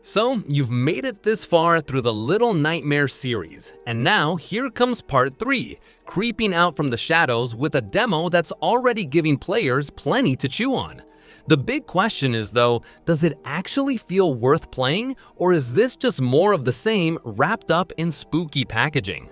So, you've made it this far through the Little Nightmares series, and now here comes part 3, creeping out from the shadows with a demo that's already giving players plenty to chew on. The big question is though, does it actually feel worth playing, or is this just more of the same wrapped up in spooky packaging?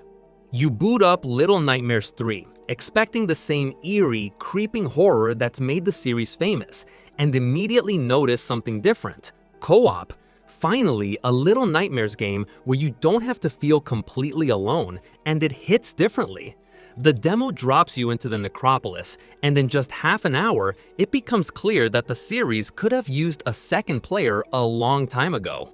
You boot up Little Nightmares 3, expecting the same eerie, creeping horror that's made the series famous, and immediately notice something different: co-op. Finally, a Little Nightmares game where you don't have to feel completely alone, and it hits differently. The demo drops you into the Necropolis, and in just half an hour, it becomes clear that the series could have used a second player a long time ago.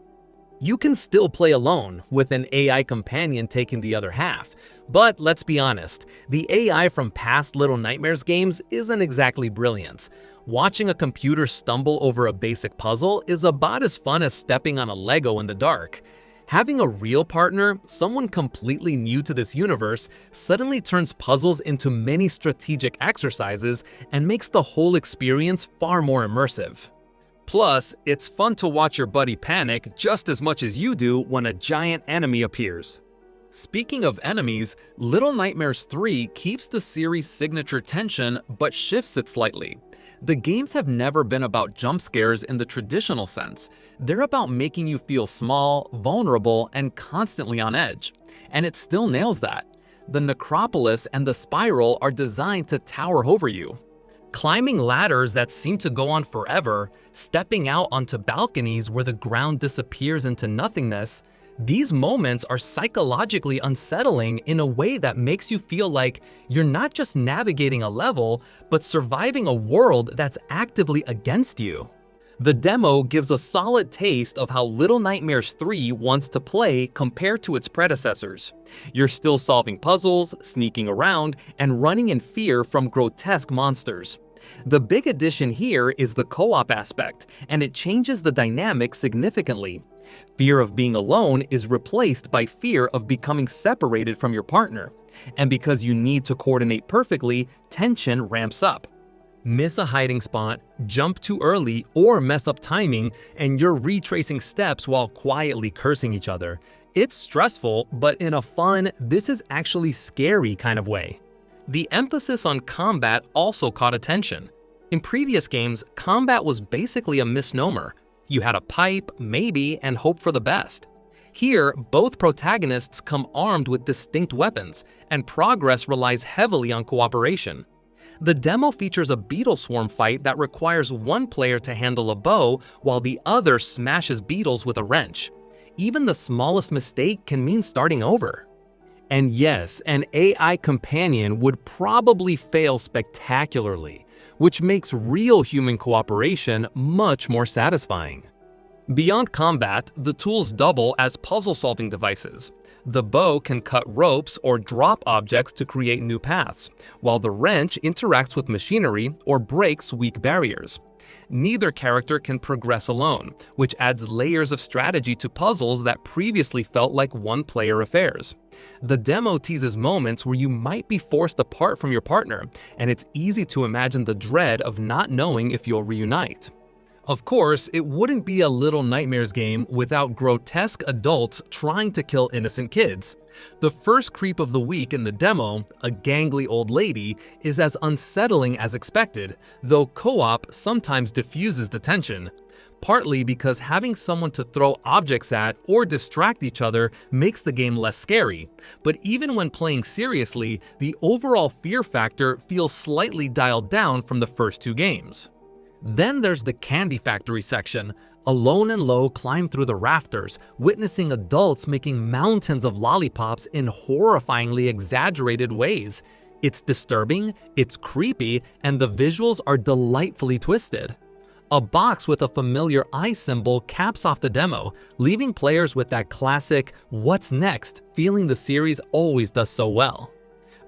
You can still play alone, with an AI companion taking the other half, but let's be honest, the AI from past Little Nightmares games isn't exactly brilliant. Watching a computer stumble over a basic puzzle is about as fun as stepping on a Lego in the dark. Having a real partner, someone completely new to this universe, suddenly turns puzzles into mini strategic exercises and makes the whole experience far more immersive. Plus, it's fun to watch your buddy panic just as much as you do when a giant enemy appears. Speaking of enemies, Little Nightmares 3 keeps the series' signature tension but shifts it slightly. The games have never been about jump scares in the traditional sense. They're about making you feel small, vulnerable, and constantly on edge. And it still nails that. The Necropolis and the Spiral are designed to tower over you. Climbing ladders that seem to go on forever, stepping out onto balconies where the ground disappears into nothingness, these moments are psychologically unsettling in a way that makes you feel like you're not just navigating a level, but surviving a world that's actively against you. The demo gives a solid taste of how Little Nightmares 3 wants to play compared to its predecessors. You're still solving puzzles, sneaking around, and running in fear from grotesque monsters. The big addition here is the co-op aspect, and it changes the dynamic significantly. Fear of being alone is replaced by fear of becoming separated from your partner. And because you need to coordinate perfectly, tension ramps up. Miss a hiding spot, jump too early, or mess up timing, and you're retracing steps while quietly cursing each other. It's stressful, but in a fun, this is actually scary kind of way. The emphasis on combat also caught attention. In previous games, combat was basically a misnomer. You had a pipe, maybe, and hope for the best. Here, both protagonists come armed with distinct weapons, and progress relies heavily on cooperation. The demo features a beetle swarm fight that requires one player to handle a bow while the other smashes beetles with a wrench. Even the smallest mistake can mean starting over. And yes, an AI companion would probably fail spectacularly, which makes real human cooperation much more satisfying. Beyond combat, the tools double as puzzle-solving devices. The bow can cut ropes or drop objects to create new paths, while the wrench interacts with machinery or breaks weak barriers. Neither character can progress alone, which adds layers of strategy to puzzles that previously felt like one-player affairs. The demo teases moments where you might be forced apart from your partner, and it's easy to imagine the dread of not knowing if you'll reunite. Of course, it wouldn't be a Little Nightmares game without grotesque adults trying to kill innocent kids. The first creep of the week in the demo, a gangly old lady, is as unsettling as expected, though co-op sometimes diffuses the tension. Partly because having someone to throw objects at or distract each other makes the game less scary. But even when playing seriously, the overall fear factor feels slightly dialed down from the first two games. Then there's the Candy Factory section. Alone and Low climb through the rafters, witnessing adults making mountains of lollipops in horrifyingly exaggerated ways. It's disturbing, it's creepy, and the visuals are delightfully twisted. A box with a familiar eye symbol caps off the demo, leaving players with that classic "what's next" feeling the series always does so well.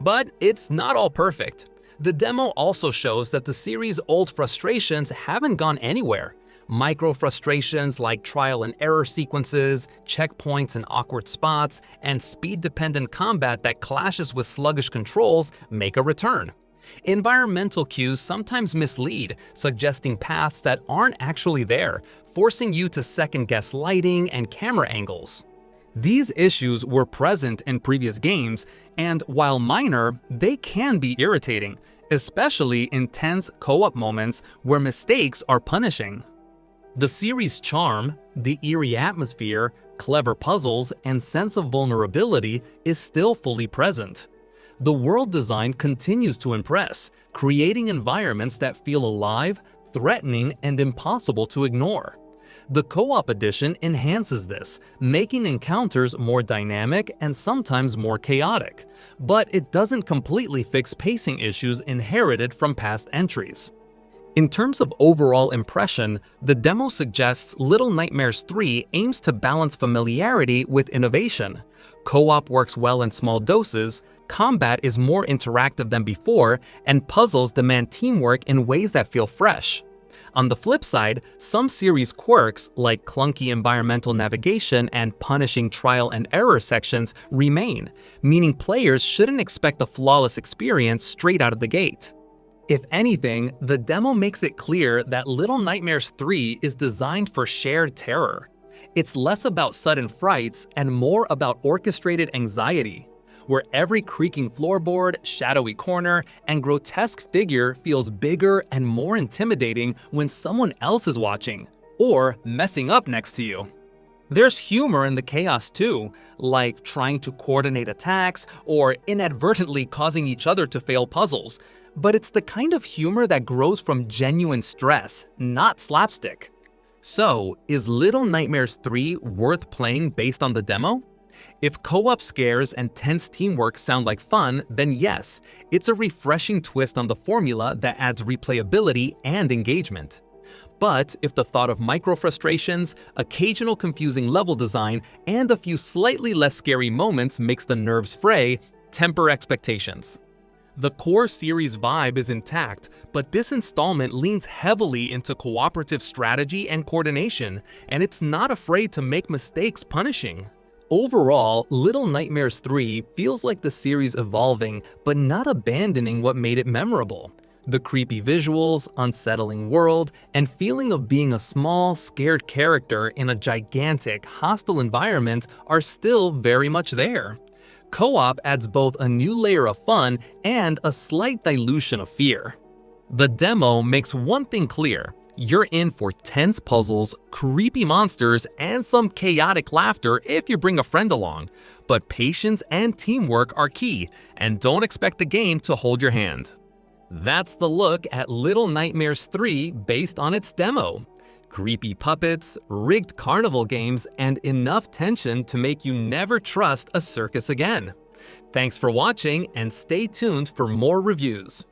But it's not all perfect. The demo also shows that the series' old frustrations haven't gone anywhere. Micro frustrations like trial and error sequences, checkpoints in awkward spots, and speed-dependent combat that clashes with sluggish controls make a return. Environmental cues sometimes mislead, suggesting paths that aren't actually there, forcing you to second-guess lighting and camera angles. These issues were present in previous games, and while minor, they can be irritating, especially in tense co-op moments where mistakes are punishing. The series' charm, the eerie atmosphere, clever puzzles, and sense of vulnerability is still fully present. The world design continues to impress, creating environments that feel alive, threatening, and impossible to ignore. The co-op edition enhances this, making encounters more dynamic and sometimes more chaotic, but it doesn't completely fix pacing issues inherited from past entries. In terms of overall impression, the demo suggests Little Nightmares 3 aims to balance familiarity with innovation. Co-op works well in small doses, combat is more interactive than before, and puzzles demand teamwork in ways that feel fresh. On the flip side, some series quirks, like clunky environmental navigation and punishing trial and error sections, remain, meaning players shouldn't expect a flawless experience straight out of the gate. If anything, the demo makes it clear that Little Nightmares 3 is designed for shared terror. It's less about sudden frights and more about orchestrated anxiety, where every creaking floorboard, shadowy corner, and grotesque figure feels bigger and more intimidating when someone else is watching, or messing up next to you. There's humor in the chaos too, like trying to coordinate attacks or inadvertently causing each other to fail puzzles, but it's the kind of humor that grows from genuine stress, not slapstick. So, is Little Nightmares 3 worth playing based on the demo? If co-op scares and tense teamwork sound like fun, then yes, it's a refreshing twist on the formula that adds replayability and engagement. But if the thought of micro-frustrations, occasional confusing level design, and a few slightly less scary moments makes the nerves fray, temper expectations. The core series vibe is intact, but this installment leans heavily into cooperative strategy and coordination, and it's not afraid to make mistakes punishing. Overall, Little Nightmares 3 feels like the series evolving, but not abandoning what made it memorable. The creepy visuals, unsettling world, and feeling of being a small, scared character in a gigantic, hostile environment are still very much there. Co-op adds both a new layer of fun and a slight dilution of fear. The demo makes one thing clear: you're in for tense puzzles, creepy monsters, and some chaotic laughter if you bring a friend along. But patience and teamwork are key, and don't expect the game to hold your hand. That's the look at Little Nightmares 3 based on its demo. Creepy puppets, rigged carnival games, and enough tension to make you never trust a circus again. Thanks for watching, and stay tuned for more reviews.